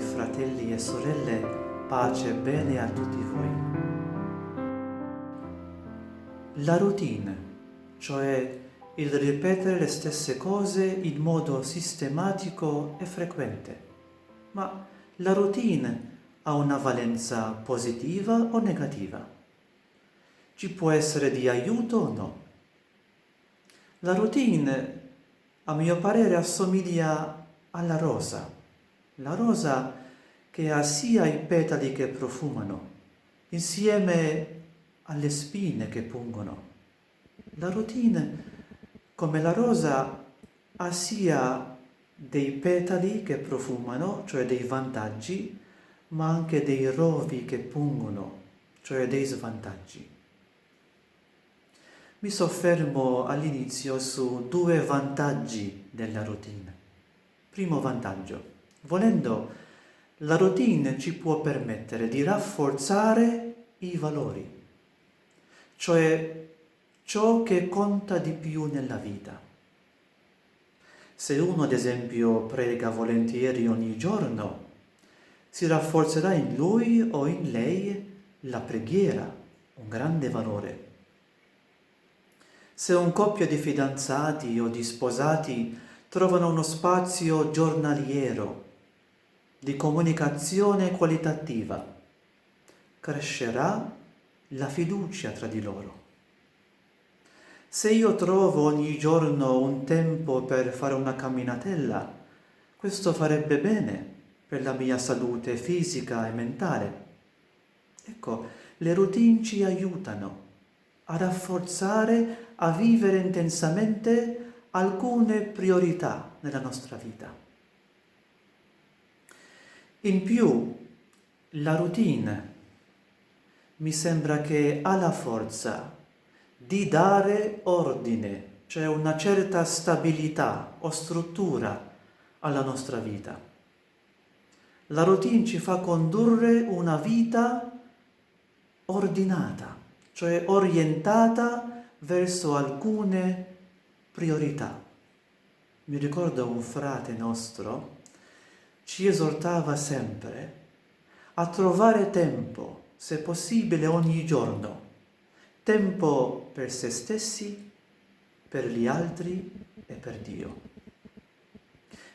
fratelli e sorelle, pace e bene a tutti voi. La routine, cioè il ripetere le stesse cose in modo sistematico e frequente. Ma la routine ha una valenza positiva o negativa? Ci può essere di aiuto o no? La routine, a mio parere, assomiglia alla rosa. La rosa che ha sia i petali che profumano, insieme alle spine che pungono. La routine, come la rosa, ha sia dei petali che profumano, cioè dei vantaggi, ma anche dei rovi che pungono, cioè dei svantaggi. Mi soffermo all'inizio su 2 vantaggi della routine. Primo vantaggio: volendo, la routine ci può permettere di rafforzare i valori, cioè ciò che conta di più nella vita. Se uno, ad esempio, prega volentieri ogni giorno, si rafforzerà in lui o in lei la preghiera, un grande valore. Se un coppia di fidanzati o di sposati trovano uno spazio giornaliero di comunicazione qualitativa, crescerà la fiducia tra di loro. Se io trovo ogni giorno un tempo per fare una camminatella, questo farebbe bene per la mia salute fisica e mentale. Ecco, le routine ci aiutano a rafforzare, a vivere intensamente alcune priorità nella nostra vita. In più, la routine mi sembra che ha la forza di dare ordine, cioè una certa stabilità o struttura alla nostra vita. La routine ci fa condurre una vita ordinata, cioè orientata verso alcune priorità. Mi ricordo un frate nostro ci esortava sempre a trovare tempo, se possibile ogni giorno, tempo per se stessi, per gli altri e per Dio.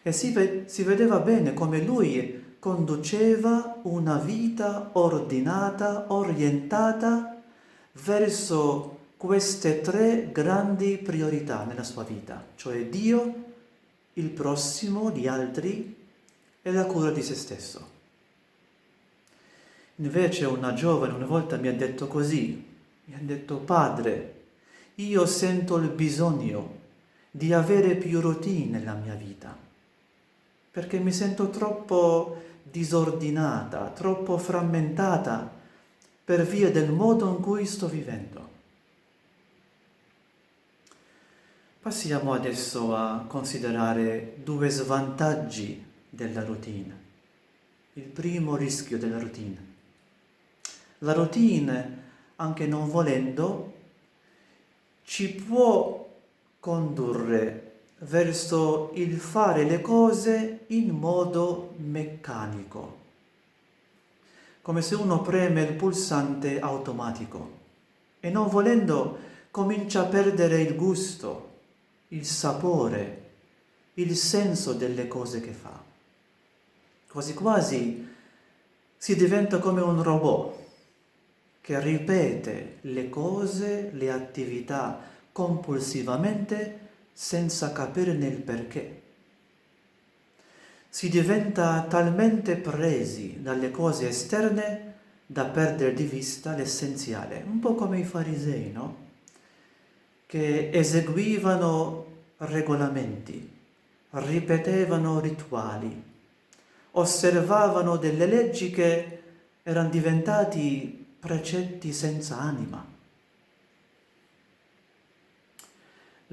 E si vedeva bene come lui conduceva una vita ordinata, orientata verso queste 3 grandi priorità nella sua vita, cioè Dio, il prossimo, gli altri e la cura di se stesso. Invece una giovane una volta mi ha detto così, mi ha detto: padre, io sento il bisogno di avere più routine nella mia vita, perché mi sento troppo disordinata, troppo frammentata per via del modo in cui sto vivendo. Passiamo adesso a considerare 2 svantaggi della routine. Il primo rischio della routine. La routine, anche non volendo, ci può condurre verso il fare le cose in modo meccanico, come se uno preme il pulsante automatico e non volendo comincia a perdere il gusto, il sapore, il senso delle cose che fa. Quasi quasi si diventa come un robot che ripete le cose, le attività compulsivamente senza capirne il perché. Si diventa talmente presi dalle cose esterne da perdere di vista l'essenziale, un po' come i farisei, no? Che eseguivano regolamenti, ripetevano rituali, osservavano delle leggi che erano diventati precetti senza anima.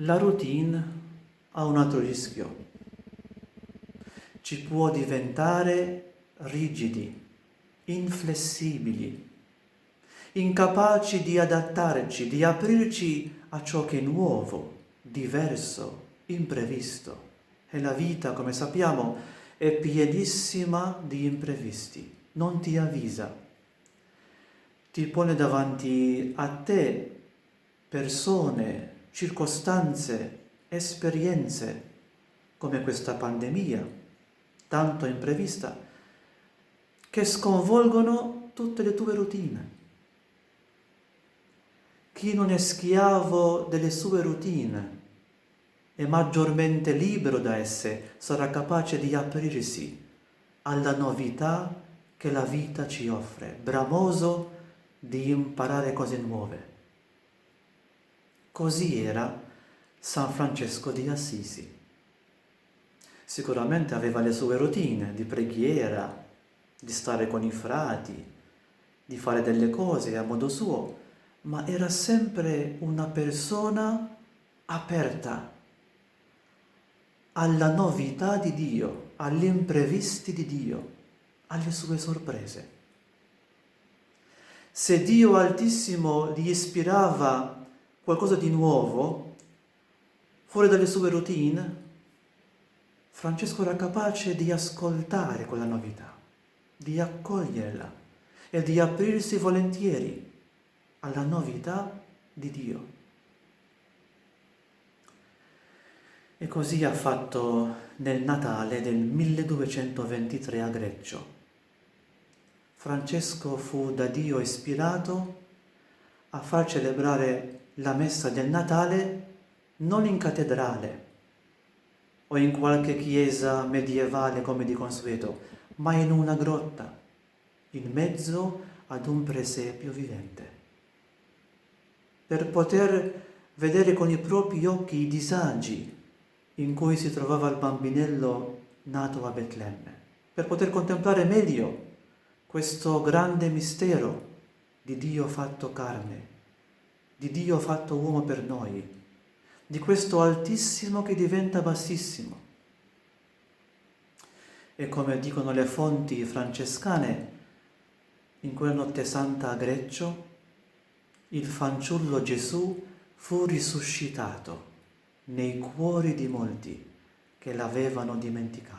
La routine ha un altro rischio. Ci può diventare rigidi, inflessibili, incapaci di adattarci, di aprirci a ciò che è nuovo, diverso, imprevisto. E la vita, come sappiamo, è pienissima di imprevisti, non ti avvisa, ti pone davanti a te persone, circostanze, esperienze come questa pandemia, tanto imprevista, che sconvolgono tutte le tue routine. Chi non è schiavo delle sue routine è maggiormente libero da esse, sarà capace di aprirsi alla novità che la vita ci offre, bramoso di imparare cose nuove. Così era San Francesco di Assisi. Sicuramente aveva le sue routine di preghiera, di stare con i frati, di fare delle cose a modo suo, ma era sempre una persona aperta alla novità di Dio, agli imprevisti di Dio, alle sue sorprese. Se Dio Altissimo gli ispirava qualcosa di nuovo, fuori dalle sue routine, Francesco era capace di ascoltare quella novità, di accoglierla e di aprirsi volentieri alla novità di Dio. E così ha fatto nel Natale del 1223 a Greccio. Francesco fu da Dio ispirato a far celebrare la messa del Natale non in cattedrale o in qualche chiesa medievale come di consueto, ma in una grotta, in mezzo ad un presepio vivente, per poter vedere con i propri occhi i disagi in cui si trovava il bambinello nato a Betlemme, per poter contemplare meglio questo grande mistero di Dio fatto carne, di Dio fatto uomo per noi, di questo Altissimo che diventa bassissimo. E come dicono le fonti francescane, in quella notte santa a Greccio, il fanciullo Gesù fu risuscitato nei cuori di molti che l'avevano dimenticato.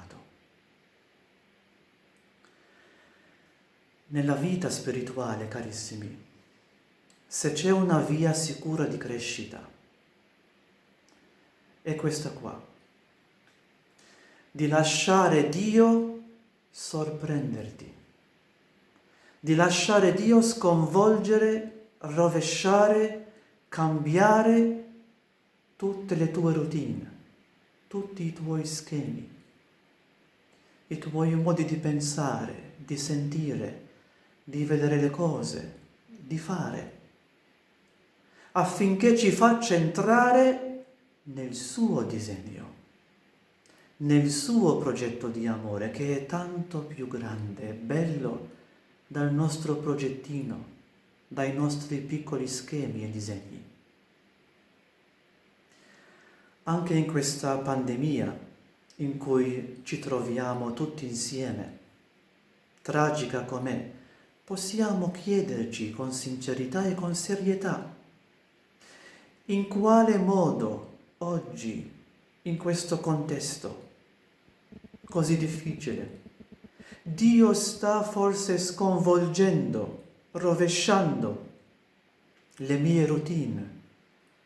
Nella vita spirituale, carissimi, se c'è una via sicura di crescita, è questa qua, di lasciare Dio sorprenderti, di lasciare Dio sconvolgere, rovesciare, cambiare tutte le tue routine, tutti i tuoi schemi, i tuoi modi di pensare, di sentire, di vedere le cose, di fare, affinché ci faccia entrare nel suo disegno, nel suo progetto di amore, che è tanto più grande e bello dal nostro progettino, dai nostri piccoli schemi e disegni. Anche in questa pandemia in cui ci troviamo tutti insieme, tragica com'è, possiamo chiederci con sincerità e con serietà in quale modo oggi, in questo contesto così difficile, Dio sta forse sconvolgendo, rovesciando le mie routine,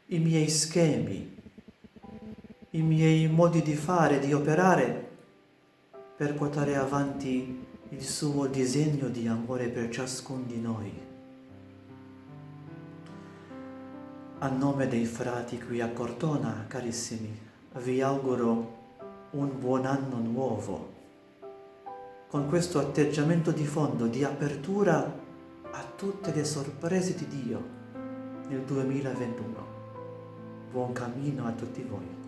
i miei schemi, i miei modi di fare, di operare, per portare avanti il suo disegno di amore per ciascuno di noi. A nome dei frati qui a Cortona, carissimi, vi auguro un buon anno nuovo, con questo atteggiamento di fondo, di apertura a tutte le sorprese di Dio nel 2021. Buon cammino a tutti voi.